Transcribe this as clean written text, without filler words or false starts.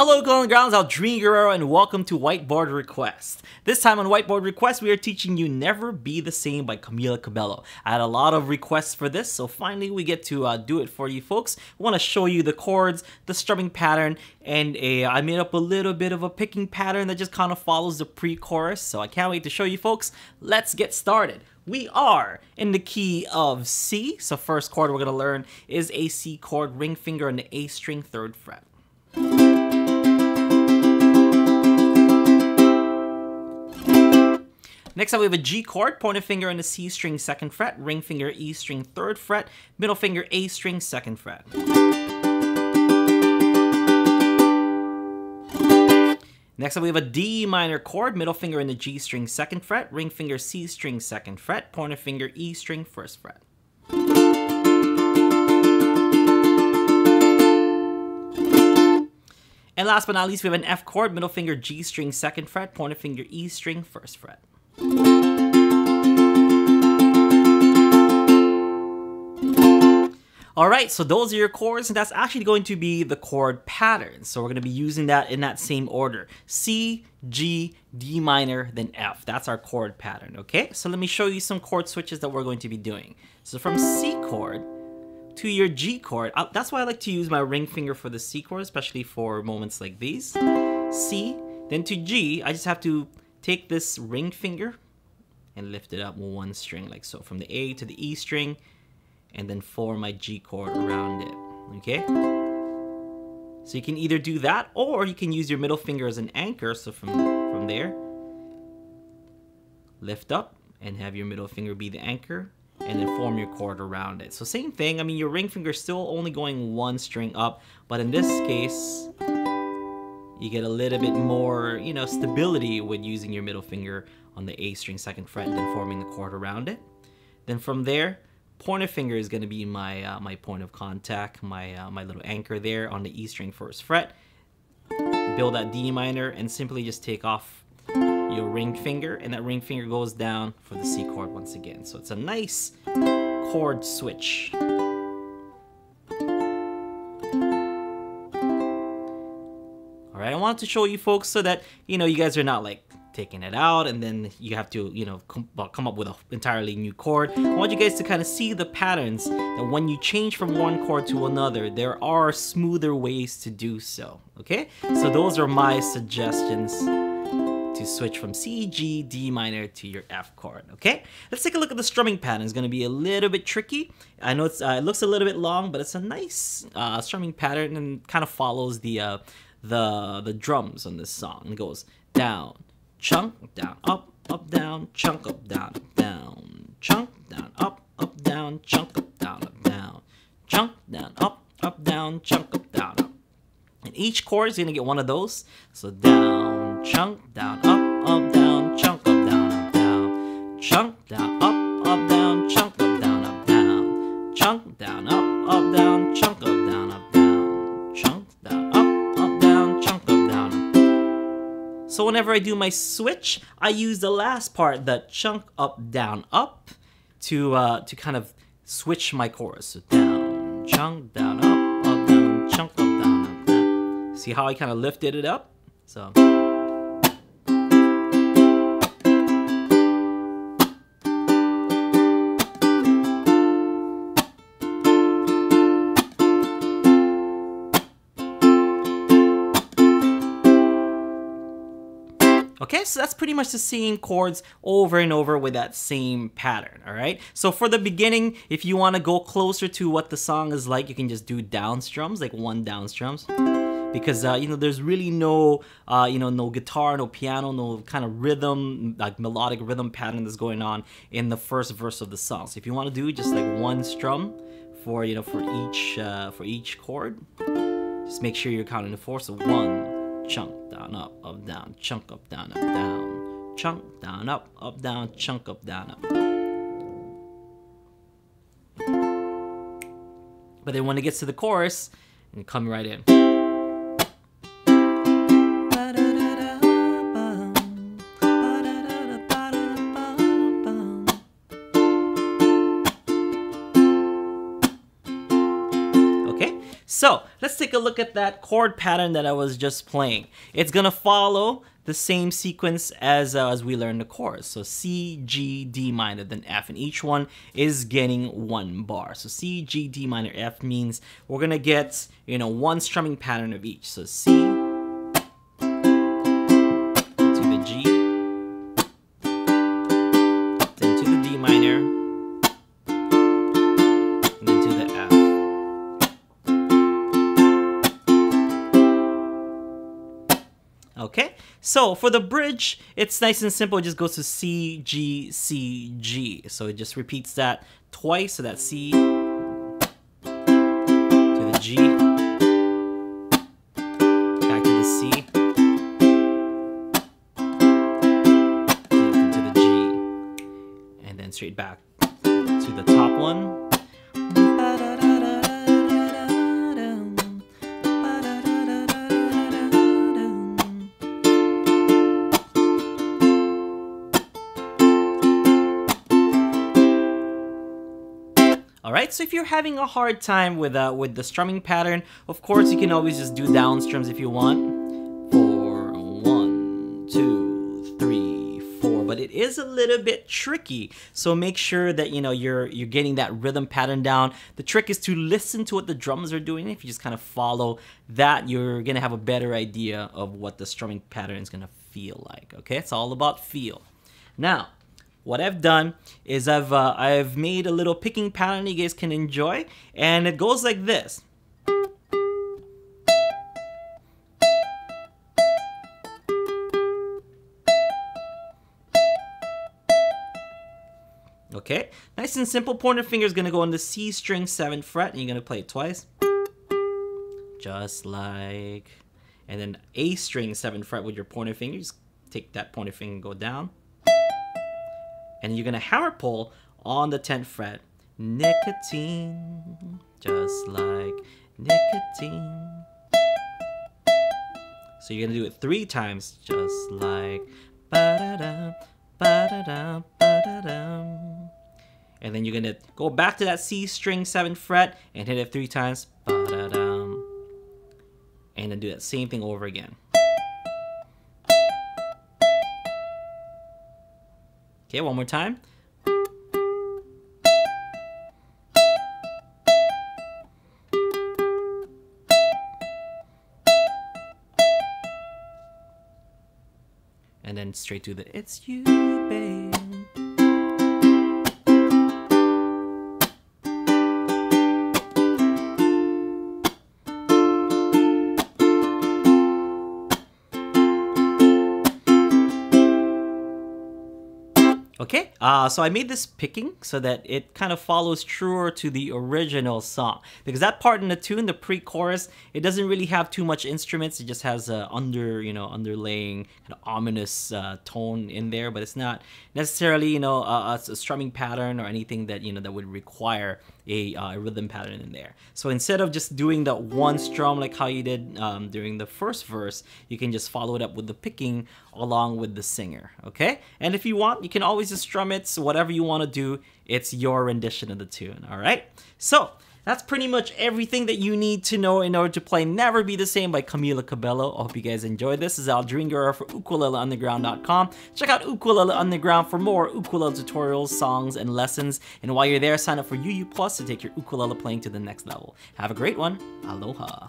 Hello Golden Grounds, I'm Dream Guerrero and welcome to Whiteboard Requests. This time on Whiteboard Requests, we are teaching you Never Be the Same by Camila Cabello. I had a lot of requests for this, so finally we get to do it for you folks. I want to show you the chords, the strumming pattern, and I made up a little bit of a picking pattern that just kind of follows the pre-chorus, so I can't wait to show you folks. Let's get started. We are in the key of C, so first chord we're going to learn is a C chord, ring finger on the A string, 3rd fret. Next up we have a G chord, pointer finger on the C string, 2nd fret, ring finger E string, 3rd fret, middle finger A string, 2nd fret. Next up we have a D minor chord, middle finger in the G string, 2nd fret, ring finger C string, 2nd fret, pointer finger E string, 1st fret. And last but not least, we have an F chord, middle finger G string, 2nd fret, pointer finger E string, 1st fret. Alright, so those are your chords, and that's actually going to be the chord pattern. So we're going to be using that in that same order. C, G, D minor, then F. That's our chord pattern, okay? So let me show you some chord switches that we're going to be doing. So from C chord to your G chord, that's why I like to use my ring finger for the C chord, especially for moments like these. C, then to G, I just have to take this ring finger and lift it up with one string like so, from the A to the E string, and then form my G chord around it, okay? So you can either do that, or you can use your middle finger as an anchor, so from there, lift up and have your middle finger be the anchor, and then form your chord around it. So same thing, I mean your ring finger is still only going one string up, but in this case, you get a little bit more, you know, stability with using your middle finger on the A string, 2nd fret, and then forming the chord around it. Then from there, pointer finger is going to be my my point of contact, my little anchor there on the E string, 1st fret. Build that D minor and simply just take off your ring finger, and that ring finger goes down for the C chord once again. So it's a nice chord switch. Alright, I wanted to show you folks so that, you know, you guys are not like taking it out and then you have to, you know, come up with an entirely new chord. I want you guys to kind of see the patterns that when you change from one chord to another, there are smoother ways to do so, okay? So those are my suggestions to switch from C, G, D minor to your F chord, okay? Let's take a look at the strumming pattern. It's going to be a little bit tricky. I know it's, it looks a little bit long, but it's a nice strumming pattern and kind of follows the drums on this song. It goes down, chunk, down, up, down, chunk, up, down, chunk, down, up, down, chunk, up, down, chunk, down, up, down, chunk, up, down, up. And each chord is going to get one of those. So down, chunk, down, up, down, chunk, up, down, chunk, down, up, down, chunk, up, down, chunk, down, up, down, chunk, up, down, chunk, down, up, down, chunk, up, down. So whenever I do my switch, I use the last part, the chunk, up, down, up, to kind of switch my chorus. So down, chunk, down, up, down, chunk, up, down, up, down. See how I kind of lifted it up? So. Okay, so that's pretty much the same chords over and over with that same pattern, all right? So for the beginning, if you want to go closer to what the song is like, you can just do down strums, like one down strums. Because, you know, there's really no, you know, no guitar, no piano, no kind of rhythm, like melodic rhythm pattern that's going on in the first verse of the song. So if you want to do just like one strum for, you know, for each chord, just make sure you're counting the 4. So 1, chunk, down, up, down, chunk, up, down, chunk, down, up, down, chunk, up, down, up. But then when it gets to the chorus, you come right in. So let's take a look at that chord pattern that I was just playing. It's gonna follow the same sequence as we learned the chords. So C, G, D minor, then F, and each one is getting 1 bar. So C, G, D minor, F means we're gonna get, you know, 1 strumming pattern of each. So C to the G, then to the D minor, and then to the F. Okay, so for the bridge, it's nice and simple. It just goes to C, G, C, G. So it just repeats that twice. So that's C to the G, back to the C, to the G, and then straight back to the top one. Alright, so if you're having a hard time with the strumming pattern, of course you can always just do down strums if you want. 4, 1, 2, 3, 4. But it is a little bit tricky. So make sure that you're getting that rhythm pattern down. The trick is to listen to what the drums are doing. If you just kind of follow that, you're gonna have a better idea of what the strumming pattern is gonna feel like. Okay, it's all about feel. Now, what I've done is I've made a little picking pattern you guys can enjoy, and it goes like this. Okay, nice and simple. Pointer finger is gonna go on the C string 7th fret, and you're gonna play it twice, just like, and then A string 7th fret with your pointer finger. Just take that pointer finger and go down. And you're gonna hammer pull on the 10th fret. Nicotine, just like nicotine. So you're gonna do it 3 times, just like ba-da-da, ba-da-da, ba-da-da. And then you're gonna go back to that C string 7th fret and hit it 3 times, ba-da-da. And then do that same thing over again. Okay, one more time. And then straight to the It's You, babe. Okay, so I made this picking so that it kind of follows truer to the original song, because that part in the tune, the pre-chorus, it doesn't really have too much instruments. It just has a underlaying kind of ominous tone in there, but it's not necessarily a strumming pattern or anything that that would require a rhythm pattern in there. So instead of just doing that one strum like how you did during the first verse, you can just follow it up with the picking along with the singer. Okay, and if you want, you can always just strum it. So whatever you want to do, it's your rendition of the tune. All right, so that's pretty much everything that you need to know in order to play Never Be the Same by Camila Cabello. I hope you guys enjoyed this. This is Aldringar for UkuleleUnderground.com. Check out Ukulele Underground for more ukulele tutorials, songs, and lessons. And while you're there, sign up for UU Plus to take your ukulele playing to the next level. Have a great one. Aloha.